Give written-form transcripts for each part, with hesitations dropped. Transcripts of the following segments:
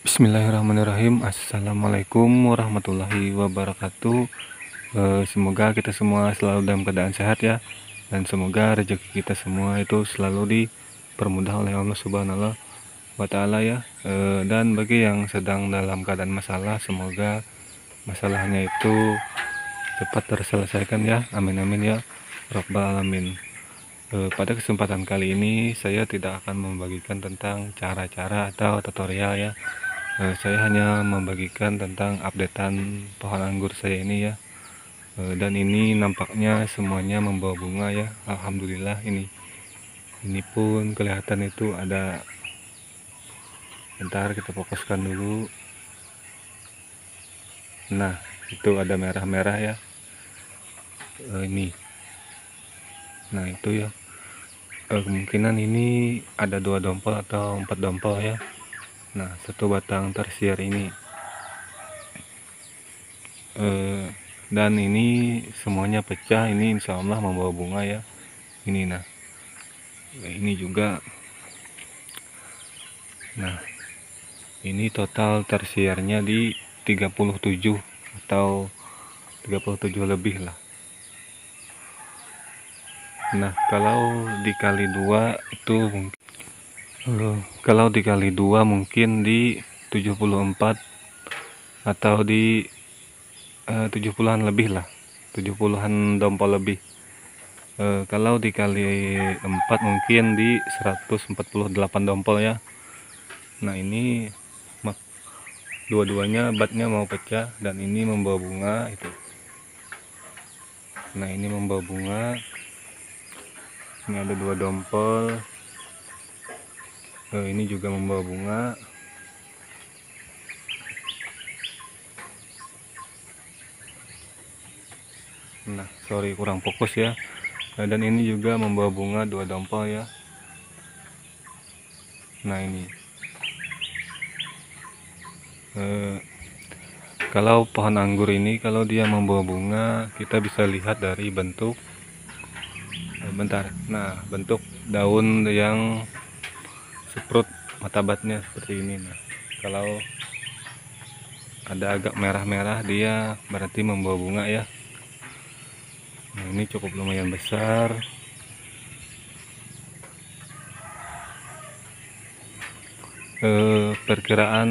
Bismillahirrahmanirrahim. Assalamualaikum warahmatullahi wabarakatuh. Semoga kita semua selalu dalam keadaan sehat ya, dan semoga rezeki kita semua itu selalu dipermudah oleh Allah Subhanahu wa Ta'ala ya. Dan bagi yang sedang dalam keadaan masalah, semoga masalahnya itu cepat terselesaikan ya. Amin amin ya Rabbal alamin. Pada kesempatan kali ini saya tidak akan membagikan tentang cara-cara atau tutorial ya. Saya hanya membagikan tentang updatean pohon anggur saya ini ya. Dan ini nampaknya semuanya membawa bunga ya. Alhamdulillah ini pun kelihatan itu ada. Bentar kita fokuskan dulu. Nah, itu ada merah-merah ya. Ini. Nah, itu ya. Kemungkinan ini ada 2 dompol atau 4 dompol ya. Nah, satu batang tersier ini. Dan ini semuanya pecah. Ini insya Allah membawa bunga ya. Ini nah ini juga. Nah, ini total tersiernya di 37 atau 37 lebih lah. Nah, kalau dikali 2 itu kalau dikali 2 mungkin di 74 atau di 70-an lebih lah. 70-an dompol lebih. Kalau dikali 4 mungkin di 148 dompol ya. Nah, ini dua-duanya batnya mau pecah dan ini membawa bunga itu. Nah, ini membawa bunga. Ini ada 2 dompol. Ini juga membawa bunga. Nah, sorry kurang fokus ya. Dan ini juga membawa bunga 2 dompol ya. Nah, ini kalau pohon anggur ini kalau dia membawa bunga, kita bisa lihat dari bentuk bentuk daun yang seprut matabatnya seperti ini. Nah, kalau ada agak merah-merah, dia berarti membawa bunga ya. Nah, ini cukup lumayan besar. Perkiraan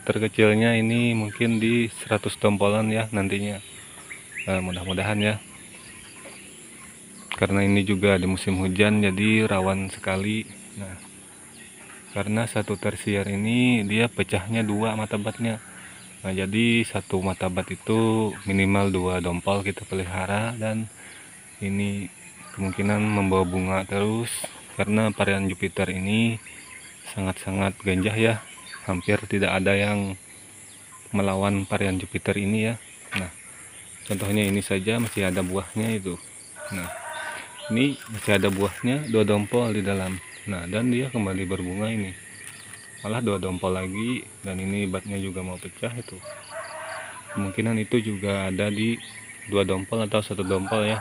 terkecilnya ini mungkin di 100 dompolan ya nantinya. Mudah-mudahan ya, karena ini juga di musim hujan jadi rawan sekali. Nah, karena satu tersier ini dia pecahnya 2 matabatnya. Nah, jadi satu matabat itu minimal 2 dompol kita pelihara, dan ini kemungkinan membawa bunga terus karena varian Jupiter ini sangat-sangat gajah ya. Hampir tidak ada yang melawan varian Jupiter ini ya. Nah, contohnya ini saja masih ada buahnya itu. Nah, ini masih ada buahnya 2 dompol di dalam. Nah, dan dia kembali berbunga ini. Malah 2 dompol lagi, dan ini batnya juga mau pecah itu. Kemungkinan itu juga ada di 2 dompol atau 1 dompol ya.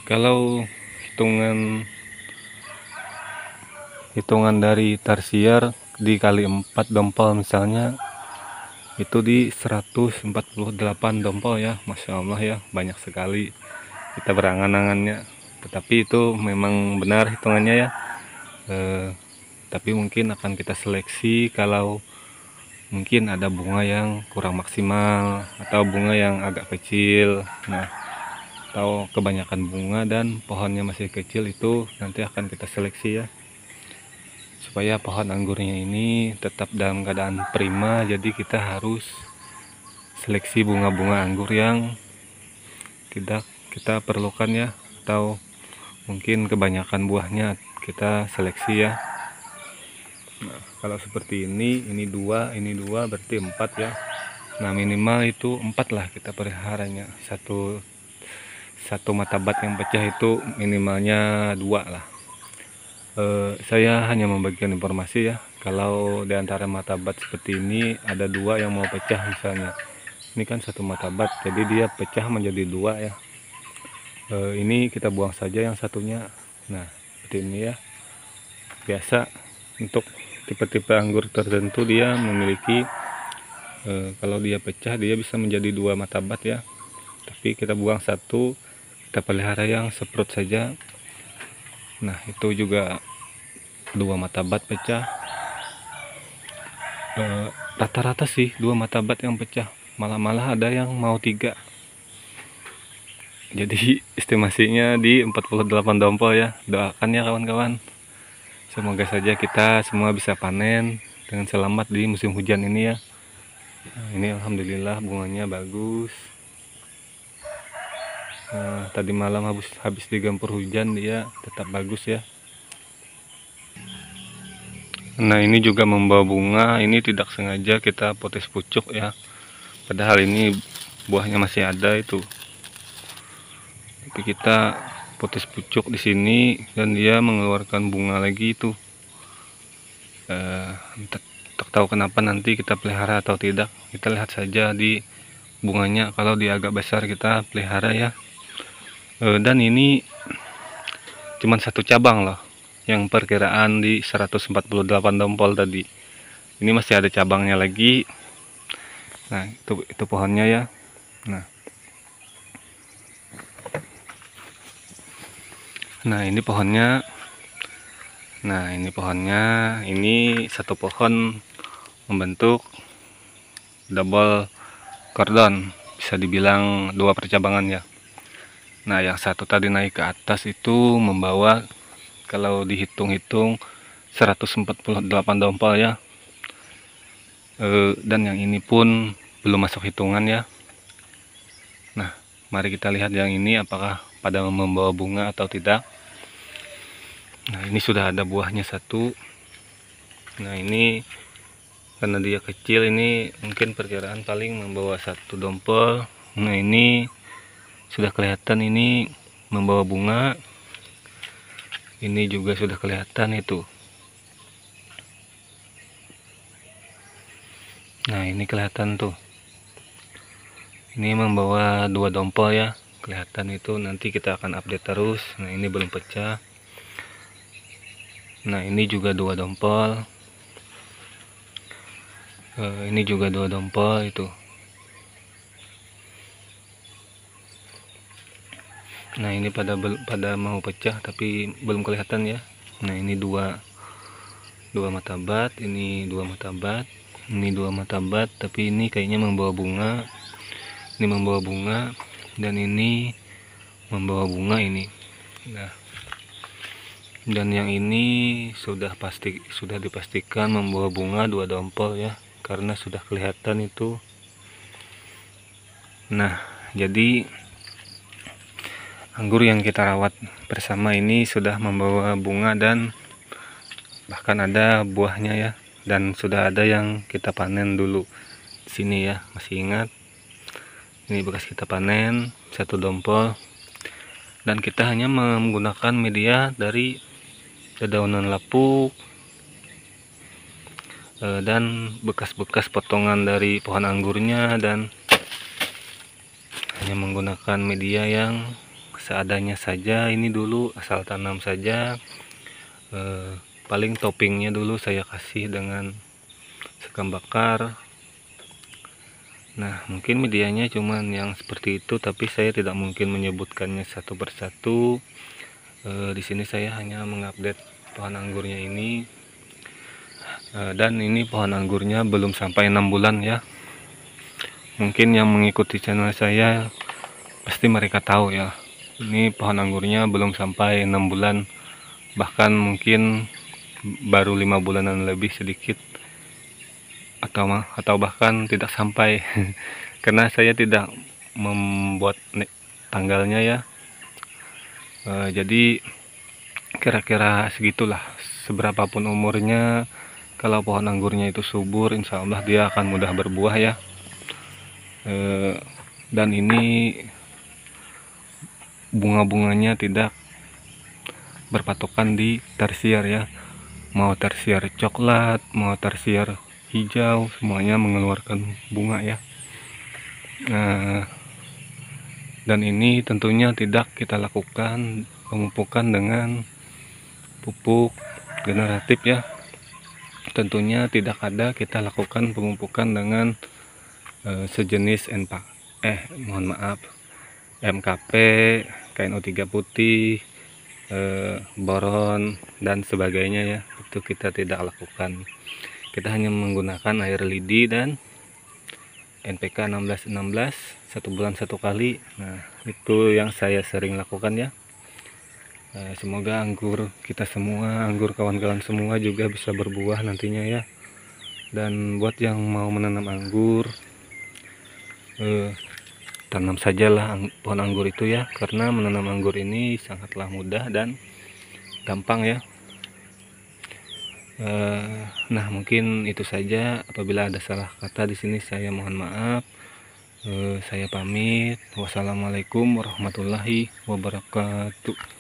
Kalau hitungan dari tersier dikali 4 dompol misalnya itu di 148 dompol ya. Masya Allah ya, banyak sekali kita berangan-angannya, tetapi itu memang benar hitungannya ya. Tapi mungkin akan kita seleksi kalau mungkin ada bunga yang kurang maksimal atau bunga yang agak kecil. Nah, atau kebanyakan bunga dan pohonnya masih kecil, itu nanti akan kita seleksi ya, supaya pohon anggurnya ini tetap dalam keadaan prima. Jadi kita harus seleksi bunga-bunga anggur yang tidak kita perlukan ya, atau mungkin kebanyakan buahnya kita seleksi ya. Nah, kalau seperti ini 2, ini 2 berarti 4 ya. Nah, minimal itu 4 lah kita peliharanya. Satu matabat yang pecah itu minimalnya 2 lah. Saya hanya membagikan informasi ya. Kalau di antara matabat seperti ini ada 2 yang mau pecah misalnya. Ini kan satu matabat, jadi dia pecah menjadi 2 ya. Ini kita buang saja yang satunya. Nah, seperti ini ya. Biasa untuk tipe-tipe anggur tertentu dia memiliki kalau dia pecah dia bisa menjadi 2 matabat ya, tapi kita buang satu, kita pelihara yang seprut saja. Nah itu juga 2 matabat pecah. Rata-rata sih 2 matabat yang pecah, malah ada yang mau 3. Jadi estimasinya di 48 dompol ya. Doakan ya kawan-kawan, semoga saja kita semua bisa panen dengan selamat di musim hujan ini ya. Nah, ini alhamdulillah bunganya bagus. Tadi malam habis digempur hujan dia tetap bagus ya. Nah ini juga membawa bunga, ini tidak sengaja kita potes pucuk ya, padahal ini buahnya masih ada itu. Jadi kita potes pucuk di sini dan dia mengeluarkan bunga lagi itu. Tak tahu kenapa nanti kita pelihara atau tidak, kita lihat saja di bunganya. Kalau dia agak besar kita pelihara ya. Dan ini cuman satu cabang loh, yang perkiraan di 148 dompol tadi. Ini masih ada cabangnya lagi. Nah itu pohonnya ya. Nah ini pohonnya. Nah ini pohonnya, ini satu pohon membentuk double cordon, bisa dibilang 2 percabangan ya. Nah yang satu tadi naik ke atas itu membawa, kalau dihitung-hitung 148 dompol ya. Dan yang ini pun belum masuk hitungan ya. Nah mari kita lihat yang ini apakah pada membawa bunga atau tidak. Nah ini sudah ada buahnya satu. Nah ini karena dia kecil, ini mungkin perkiraan paling membawa 1 dompol. Nah ini sudah kelihatan ini membawa bunga. Ini juga sudah kelihatan itu. Nah ini kelihatan tuh, ini membawa 2 dompol ya, kelihatan itu. Nanti kita akan update terus. Nah ini belum pecah. Nah ini juga 2 dompol. Ini juga 2 dompol itu. Nah ini pada mau pecah tapi belum kelihatan ya. Nah ini dua matabat, ini 2 matabat, ini 2 matabat, tapi ini kayaknya membawa bunga. Ini membawa bunga dan ini membawa bunga ini. Nah dan yang ini sudah dipastikan membawa bunga 2 dompol ya, karena sudah kelihatan itu. Nah jadi anggur yang kita rawat bersama ini sudah membawa bunga dan bahkan ada buahnya ya, dan sudah ada yang kita panen dulu di sini ya. Masih ingat, ini bekas kita panen 1 dompol, dan kita hanya menggunakan media dari dedaunan lapuk dan bekas-bekas potongan dari pohon anggurnya, dan hanya menggunakan media yang seadanya saja. Ini dulu asal tanam saja. Paling toppingnya dulu saya kasih dengan sekam bakar. Nah mungkin medianya cuman yang seperti itu, tapi saya tidak mungkin menyebutkannya satu persatu. Di sini saya hanya mengupdate pohon anggurnya ini. Dan ini pohon anggurnya belum sampai 6 bulan ya. Mungkin yang mengikuti channel saya pasti mereka tahu ya, ini pohon anggurnya belum sampai 6 bulan, bahkan mungkin baru 5 bulanan lebih sedikit, atau bahkan tidak sampai. Karena saya tidak membuat tanggalnya ya. Jadi kira-kira segitulah. Seberapapun umurnya, kalau pohon anggurnya itu subur, insya Allah dia akan mudah berbuah ya. Dan ini bunga-bunganya tidak berpatokan di tersier ya, mau tersier coklat, mau tersier hijau, semuanya mengeluarkan bunga ya. Dan ini tentunya tidak kita lakukan pemupukan dengan pupuk generatif ya, tentunya tidak ada kita lakukan pemupukan dengan sejenis mohon maaf, MKP, KNO3 putih, boron dan sebagainya ya. Itu kita tidak lakukan. Kita hanya menggunakan air lidi dan NPK 1616 1 bulan 1 kali. Nah, itu yang saya sering lakukan ya. Semoga anggur kita semua, anggur kawan-kawan semua juga bisa berbuah nantinya ya. Dan buat yang mau menanam anggur, tanam sajalah pohon anggur itu ya, karena menanam anggur ini sangatlah mudah dan gampang ya. Nah, mungkin itu saja. Apabila ada salah kata di sini saya mohon maaf. Saya pamit. Wassalamualaikum warahmatullahi wabarakatuh.